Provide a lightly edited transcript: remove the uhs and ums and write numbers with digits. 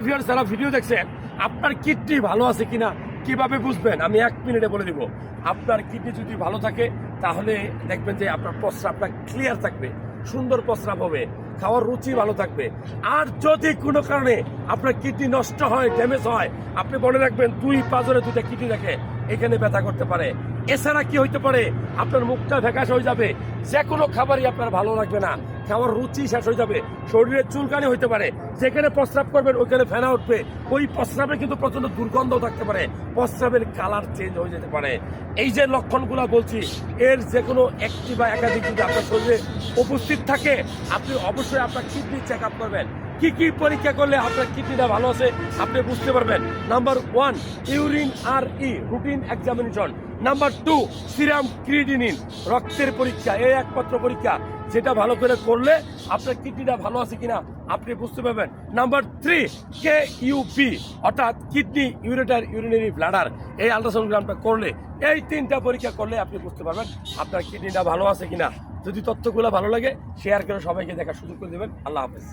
যারা ভিডিও দেখছেন, আপনার কিডনি ভালো আছে কিনা কিভাবে বুঝবেন আমি 1 মিনিটে বলে দিব। আপনার কিডনি যদি ভালো থাকে তাহলে দেখবেন যে আপনার প্রস্রাবটা ক্লিয়ার থাকবে, সুন্দর প্রস্রাব হবে, খাওয়ার রুচি ভালো থাকবে। আর যদি কোনো কারণে আপনার কিডনি নষ্ট হয়, ড্যামেজ হয়, আপনি মনে রাখবেন 2 পাঁজরে 2টা কিডনি রাখে, এখানে ব্যথা করতে পারে। এছাড়া কি হইতে পারে, আপনার মুখটা ফ্যাকাশ হয়ে যাবে, যে কোনো খাবারই আপনার ভালো লাগবে না, খাওয়ার রুচি শেষ হয়ে যাবে, শরীরে চুলকানি হইতে পারে, যেখানে প্রস্রাব করবেন ওইখানে ফেনা উঠবে, ওই প্রস্রাবে কিন্তু প্রচন্ড দুর্গন্ধ থাকতে পারে, প্রস্রাবের কালার চেঞ্জ হয়ে যেতে পারে। এই যে লক্ষণগুলো বলছি, এর যে কোনো একটি বা একাধিক যদি আপনার শরীরে উপস্থিত থাকে, আপনি অবশ্যই আপনার কিডনি চেক আপ করবেন। কি কি পরীক্ষা করলে আপনার কিডনিটা ভালো আছে আপনি বুঝতে পারবেন? Number 1, urine RE routine examination. Number 2, serum creatinine রক্তের পরীক্ষা। এই একমাত্র পরীক্ষা যেটা ভালো করে করলে আপনার কিডনিটা ভালো আছে কিনা আপনি বুঝতে পারবেন। নাম্বার 3, KUB অর্থাৎ কিডনি ইউরেটার ইউরিনারি ব্লাডার। এই আল্ট্রাসাউন্ডগ্রামটা করলে, এই 3টা পরীক্ষা করলে আপনি বুঝতে পারবেন আপনার কিডনিটা ভালো আছে কিনা। যদি তথ্যগুলো ভালো লাগে শেয়ার করে সবাইকে দেখার সুযোগ করে দেবেন। আল্লাহ হাফেজ।